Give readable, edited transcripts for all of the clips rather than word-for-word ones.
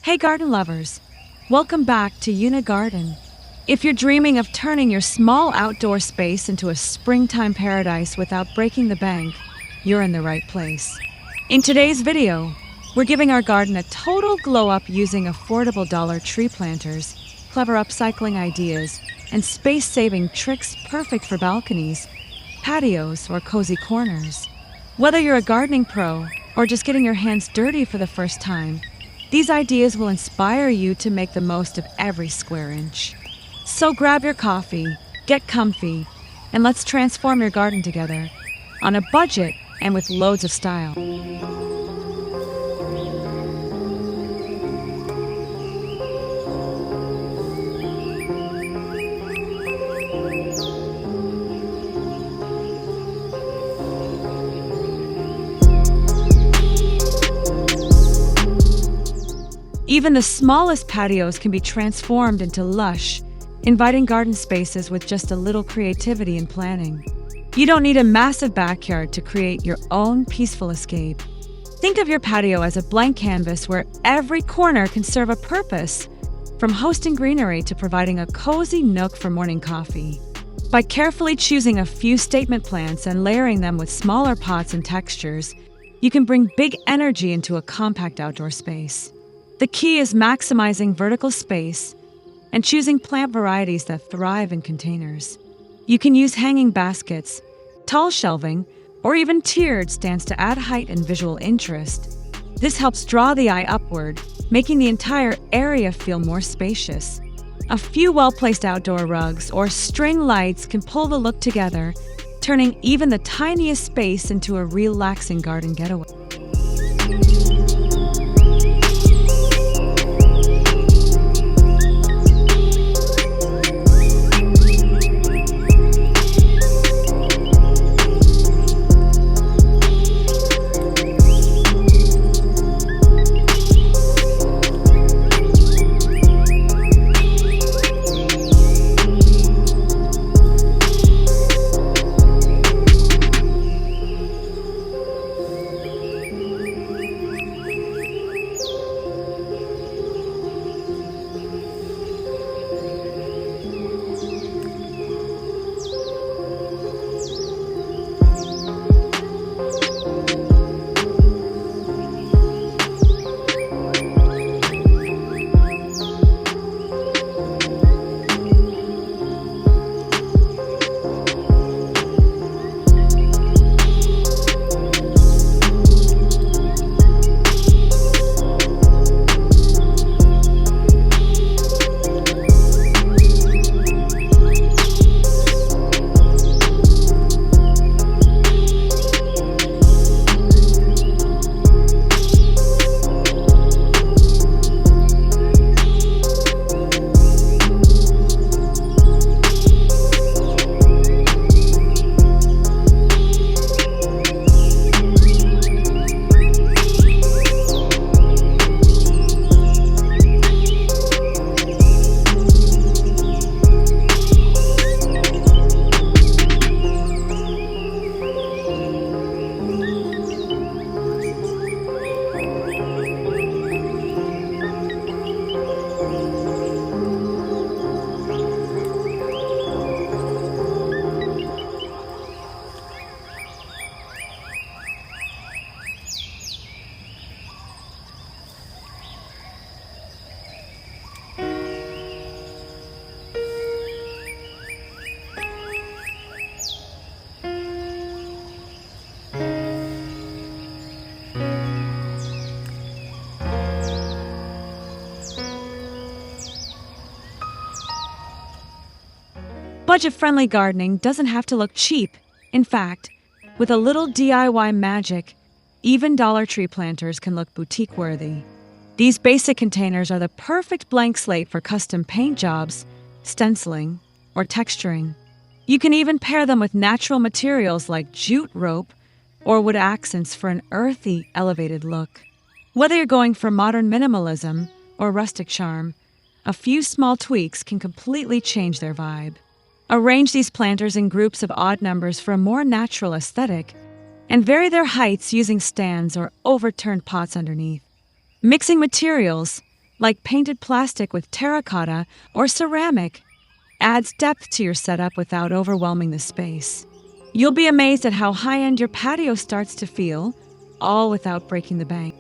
Hey garden lovers, welcome back to Yuna Garden. If you're dreaming of turning your small outdoor space into a springtime paradise without breaking the bank, you're in the right place. In today's video, we're giving our garden a total glow up using affordable dollar tree planters, clever upcycling ideas, and space-saving tricks perfect for balconies, patios, or cozy corners. Whether you're a gardening pro or just getting your hands dirty for the first time, these ideas will inspire you to make the most of every square inch. So grab your coffee, get comfy, and let's transform your garden together, on a budget and with loads of style. Even the smallest patios can be transformed into lush, inviting garden spaces with just a little creativity and planning. You don't need a massive backyard to create your own peaceful escape. Think of your patio as a blank canvas where every corner can serve a purpose, from hosting greenery to providing a cozy nook for morning coffee. By carefully choosing a few statement plants and layering them with smaller pots and textures, you can bring big energy into a compact outdoor space. The key is maximizing vertical space and choosing plant varieties that thrive in containers. You can use hanging baskets, tall shelving, or even tiered stands to add height and visual interest. This helps draw the eye upward, making the entire area feel more spacious. A few well-placed outdoor rugs or string lights can pull the look together, turning even the tiniest space into a relaxing garden getaway. Budget-friendly gardening doesn't have to look cheap. In fact, with a little DIY magic, even Dollar Tree planters can look boutique-worthy. These basic containers are the perfect blank slate for custom paint jobs, stenciling, or texturing. You can even pair them with natural materials like jute rope or wood accents for an earthy, elevated look. Whether you're going for modern minimalism or rustic charm, a few small tweaks can completely change their vibe. Arrange these planters in groups of odd numbers for a more natural aesthetic, and vary their heights using stands or overturned pots underneath. Mixing materials, like painted plastic with terracotta or ceramic, adds depth to your setup without overwhelming the space. You'll be amazed at how high-end your patio starts to feel, all without breaking the bank.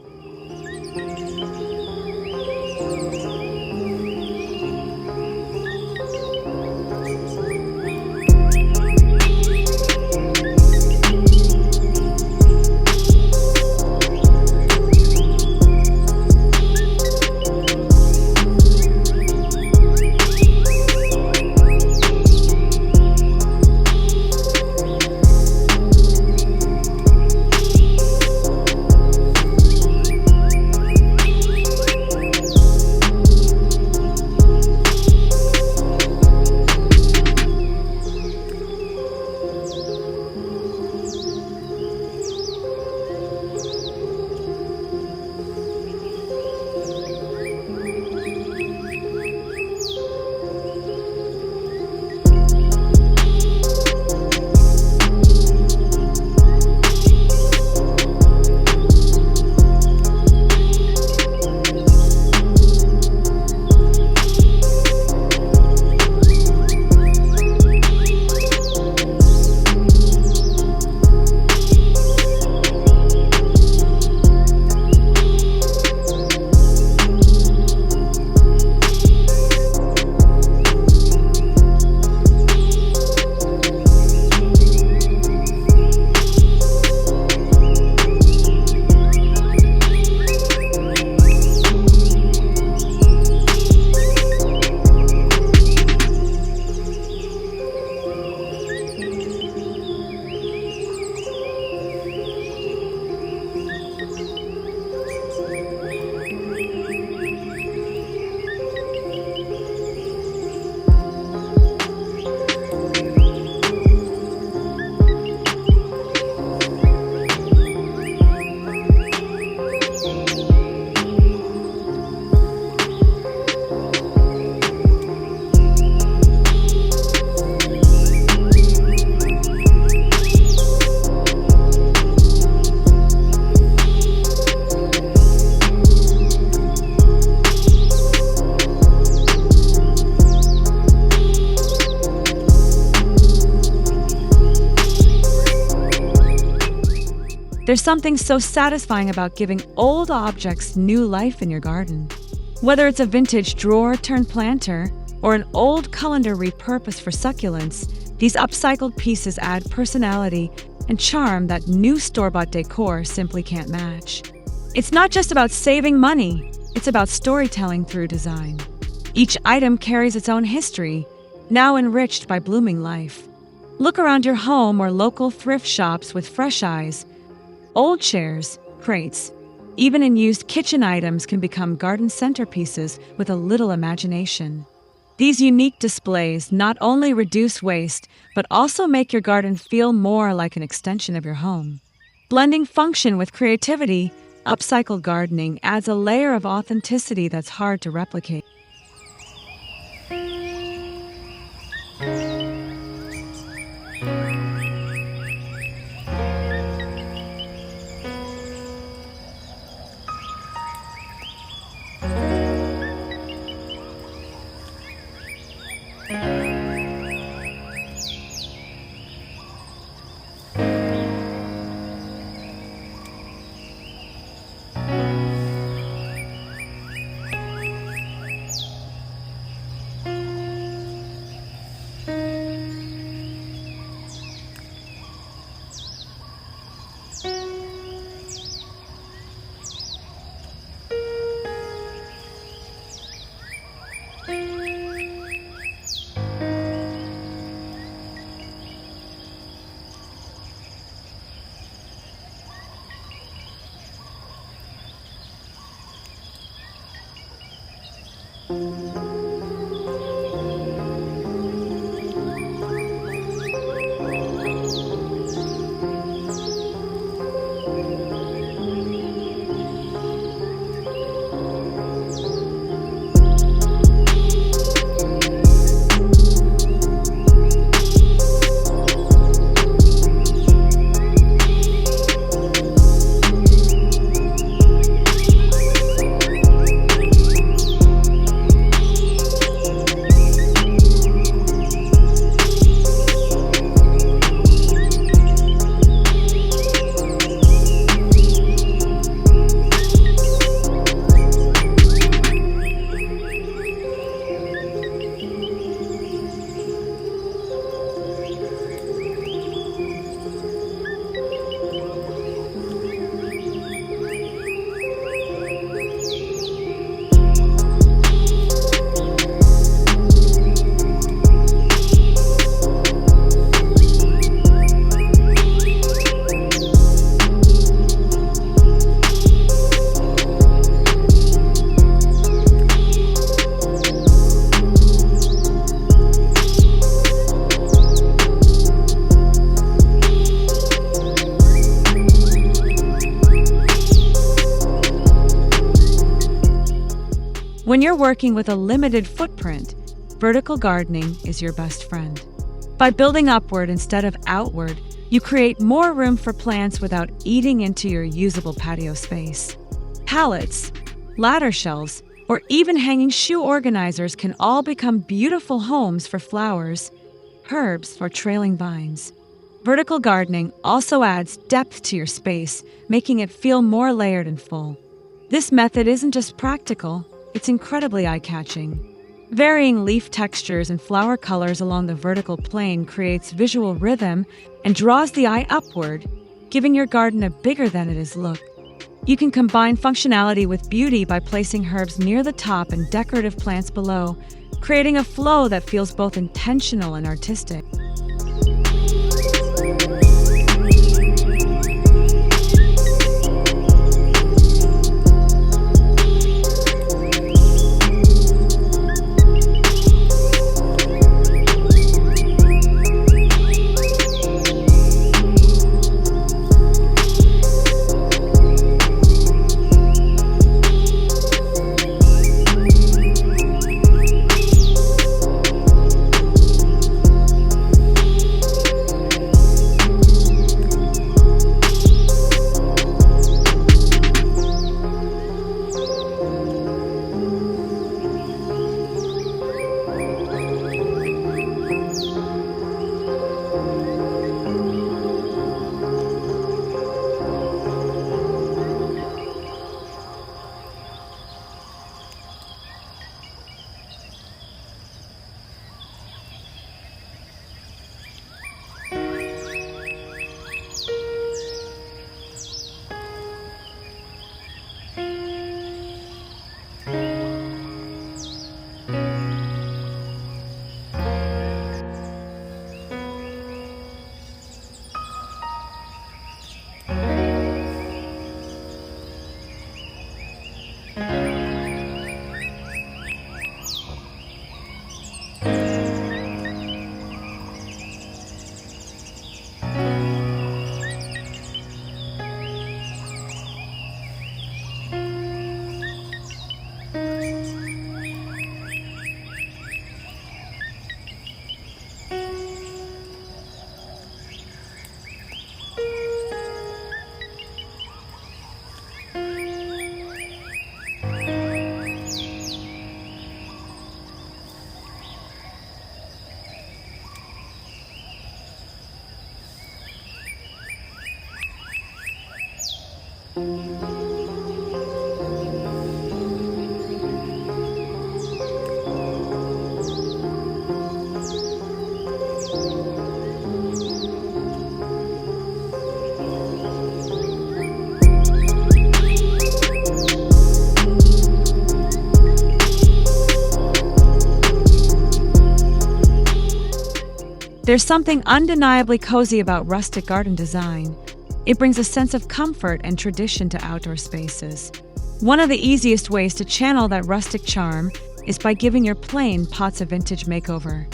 There's something so satisfying about giving old objects new life in your garden. Whether it's a vintage drawer turned planter or an old colander repurposed for succulents, these upcycled pieces add personality and charm that new store-bought decor simply can't match. It's not just about saving money, it's about storytelling through design. Each item carries its own history, now enriched by blooming life. Look around your home or local thrift shops with fresh eyes. Old chairs, crates, even unused kitchen items can become garden centerpieces with a little imagination. These unique displays not only reduce waste, but also make your garden feel more like an extension of your home. Blending function with creativity, upcycled gardening adds a layer of authenticity that's hard to replicate. When you're working with a limited footprint, vertical gardening is your best friend. By building upward instead of outward, you create more room for plants without eating into your usable patio space. Pallets, ladder shelves, or even hanging shoe organizers can all become beautiful homes for flowers, herbs, or trailing vines. Vertical gardening also adds depth to your space, making it feel more layered and full. This method isn't just practical, it's incredibly eye-catching. Varying leaf textures and flower colors along the vertical plane creates visual rhythm and draws the eye upward, giving your garden a bigger-than-it-is look. You can combine functionality with beauty by placing herbs near the top and decorative plants below, creating a flow that feels both intentional and artistic. There's something undeniably cozy about rustic garden design. It brings a sense of comfort and tradition to outdoor spaces. One of the easiest ways to channel that rustic charm is by giving your plain pots a vintage makeover.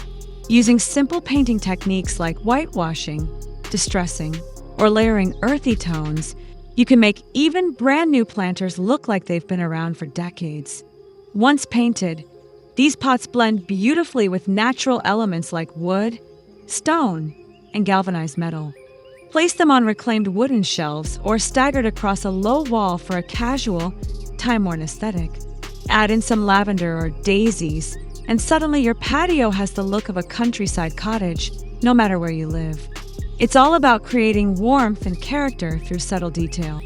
Using simple painting techniques like whitewashing, distressing, or layering earthy tones, you can make even brand new planters look like they've been around for decades. Once painted, these pots blend beautifully with natural elements like wood, stone, and galvanized metal. Place them on reclaimed wooden shelves or staggered across a low wall for a casual, time-worn aesthetic. Add in some lavender or daisies, and suddenly your patio has the look of a countryside cottage, no matter where you live. It's all about creating warmth and character through subtle detail.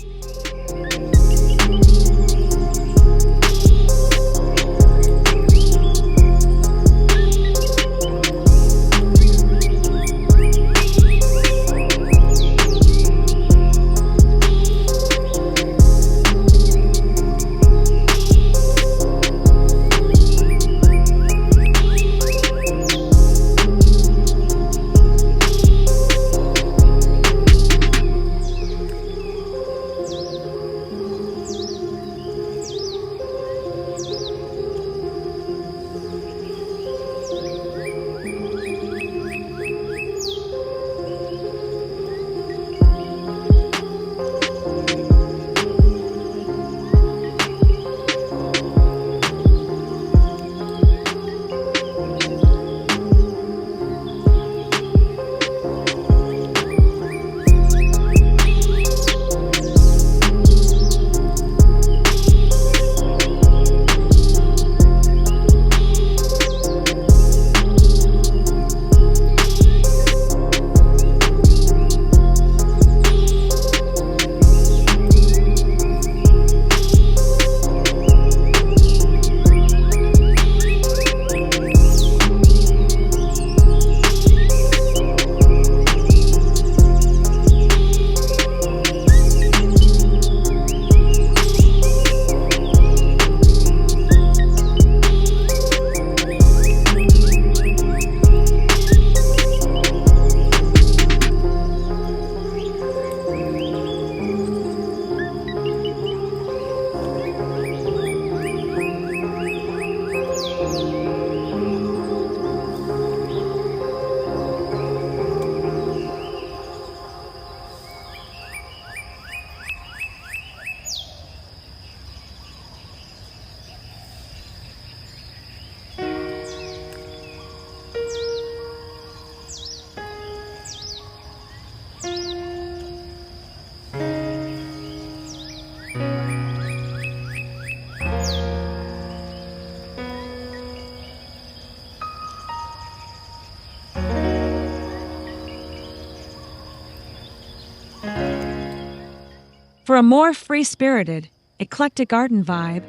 For a more free-spirited, eclectic garden vibe,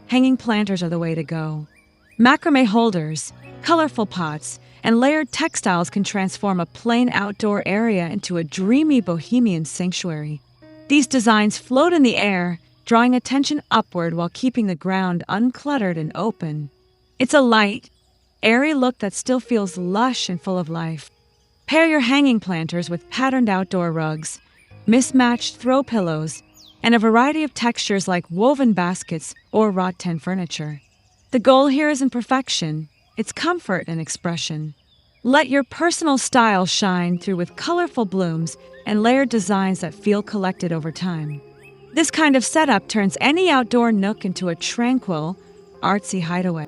hanging planters are the way to go. Macrame holders, colorful pots, and layered textiles can transform a plain outdoor area into a dreamy bohemian sanctuary. These designs float in the air, drawing attention upward while keeping the ground uncluttered and open. It's a light, airy look that still feels lush and full of life. Pair your hanging planters with patterned outdoor rugs, mismatched throw pillows, and a variety of textures like woven baskets or wrought tent furniture. The goal here isn't perfection, it's comfort and expression. Let your personal style shine through with colorful blooms and layered designs that feel collected over time. This kind of setup turns any outdoor nook into a tranquil, artsy hideaway.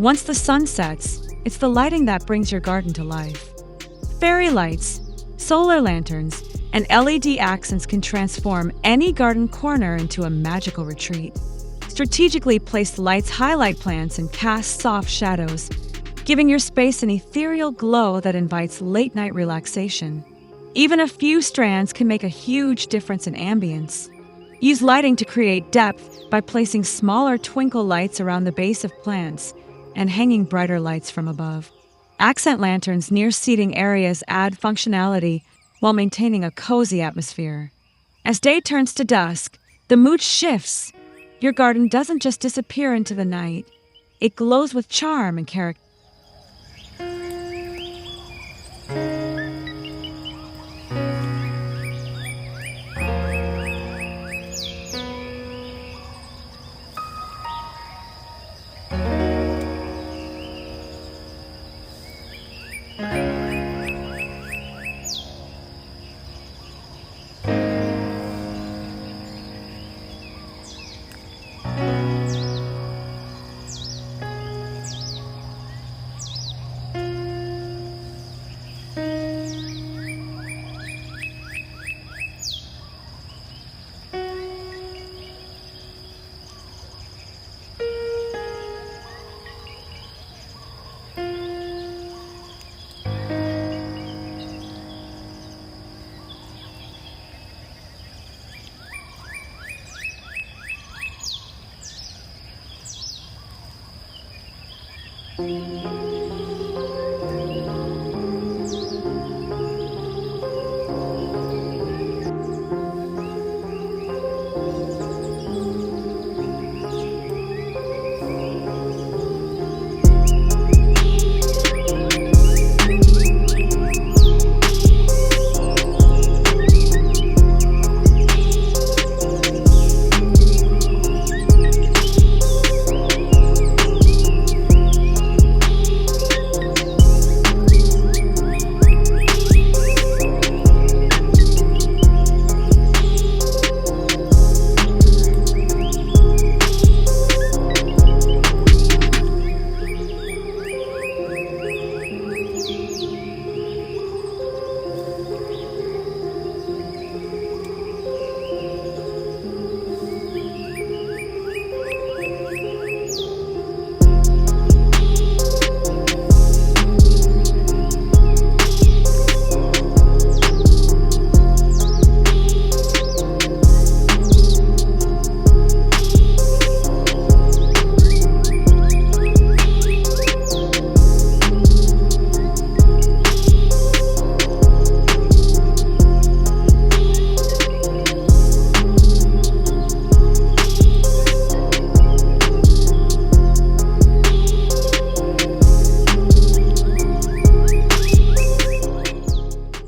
Once the sun sets, it's the lighting that brings your garden to life. Fairy lights, solar lanterns, and LED accents can transform any garden corner into a magical retreat. Strategically placed lights highlight plants and cast soft shadows, giving your space an ethereal glow that invites late-night relaxation. Even a few strands can make a huge difference in ambience. Use lighting to create depth by placing smaller twinkle lights around the base of plants and hanging brighter lights from above. Accent lanterns near seating areas add functionality while maintaining a cozy atmosphere. As day turns to dusk, the mood shifts. Your garden doesn't just disappear into the night. It glows with charm and character.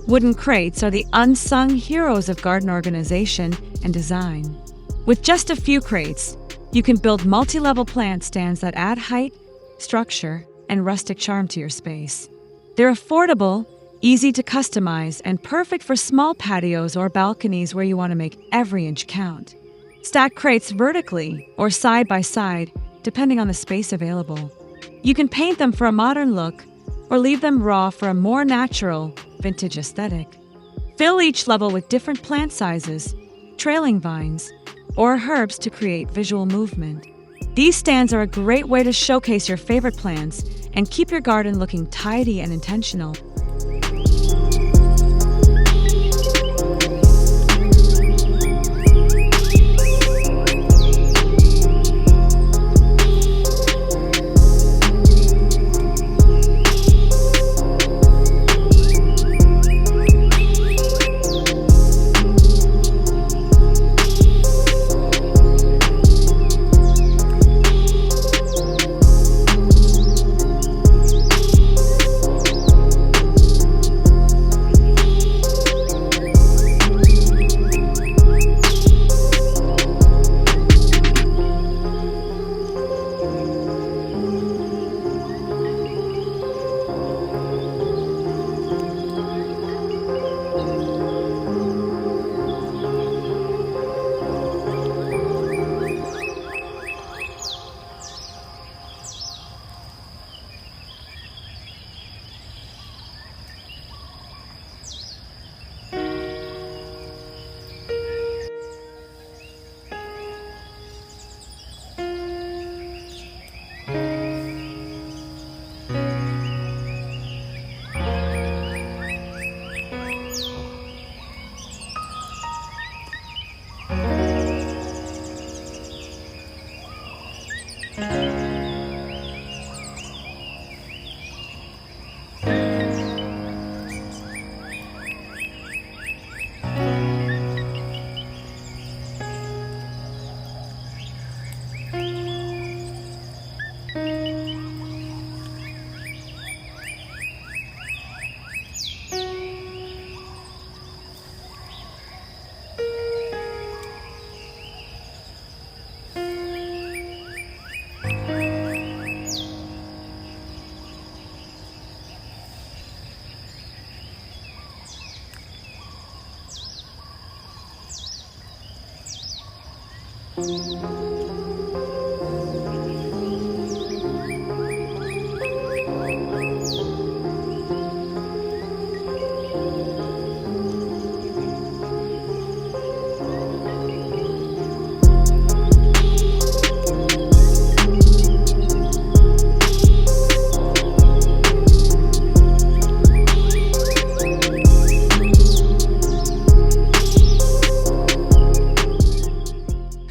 Wooden crates are the unsung heroes of garden organization and design. With just a few crates, you can build multi-level plant stands that add height, structure, and rustic charm to your space. They're affordable, easy to customize, and perfect for small patios or balconies where you want to make every inch count. Stack crates vertically or side by side, depending on the space available. You can paint them for a modern look or leave them raw for a more natural, vintage aesthetic. Fill each level with different plant sizes, trailing vines, or herbs to create visual movement. These stands are a great way to showcase your favorite plants and keep your garden looking tidy and intentional.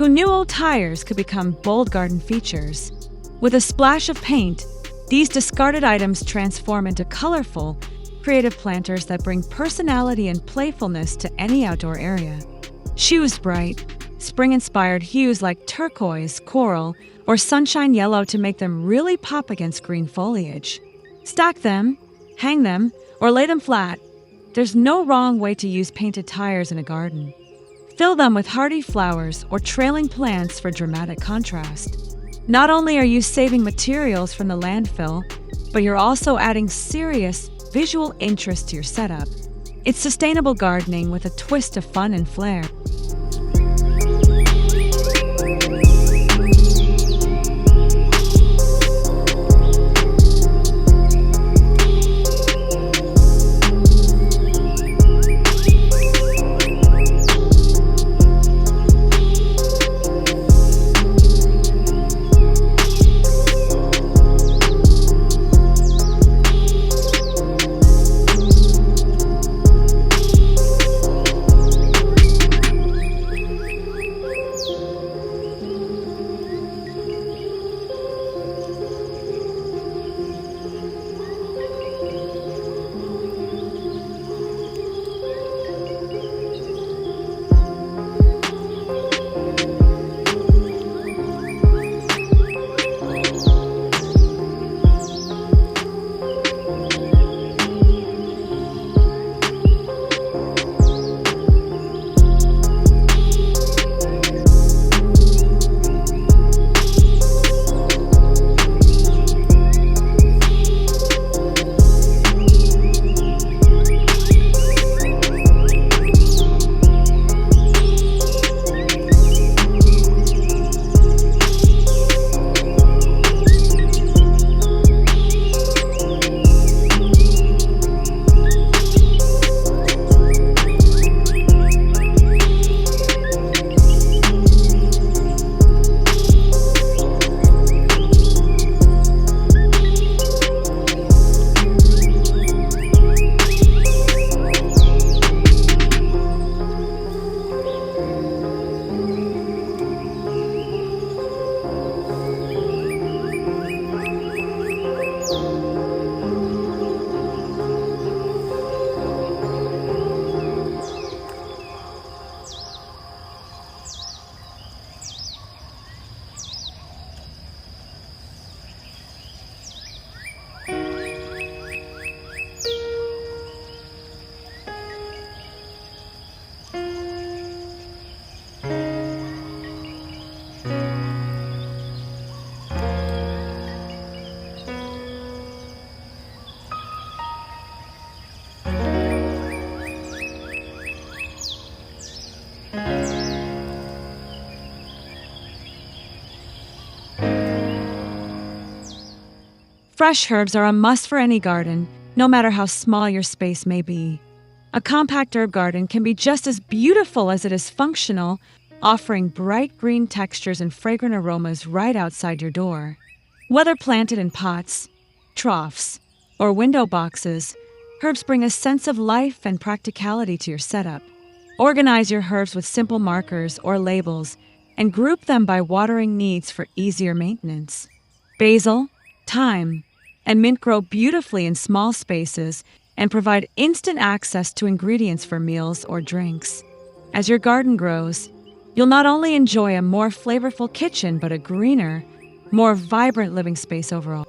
Who knew old tires could become bold garden features? With a splash of paint, These discarded items transform into colorful, creative planters that bring personality and playfulness to any outdoor area. Choose bright, spring-inspired hues like turquoise, coral, or sunshine yellow to make them really pop against green foliage. Stack them, hang them, or lay them flat. There's no wrong way to use painted tires in a garden. Fill them with hardy flowers or trailing plants for dramatic contrast. Not only are you saving materials from the landfill, but you're also adding serious visual interest to your setup. It's sustainable gardening with a twist of fun and flair. Fresh herbs are a must for any garden, no matter how small your space may be. A compact herb garden can be just as beautiful as it is functional, offering bright green textures and fragrant aromas right outside your door. Whether planted in pots, troughs, or window boxes, herbs bring a sense of life and practicality to your setup. Organize your herbs with simple markers or labels and group them by watering needs for easier maintenance. Basil, thyme, and mint grow beautifully in small spaces and provide instant access to ingredients for meals or drinks. As your garden grows, you'll not only enjoy a more flavorful kitchen, but a greener, more vibrant living space overall.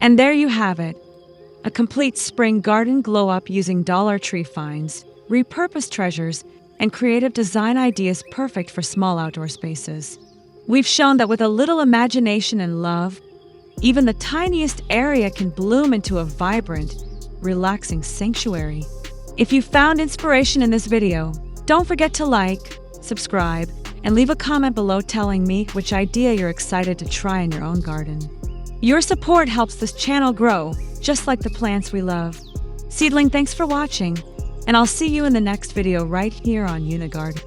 And there you have it, a complete spring garden glow-up using Dollar Tree finds, repurposed treasures, and creative design ideas perfect for small outdoor spaces. We've shown that with a little imagination and love, even the tiniest area can bloom into a vibrant, relaxing sanctuary. If you found inspiration in this video, don't forget to like, subscribe, and leave a comment below telling me which idea you're excited to try in your own garden. Your support helps this channel grow, just like the plants we love. Seedling, thanks for watching, and I'll see you in the next video right here on Yuna Garden.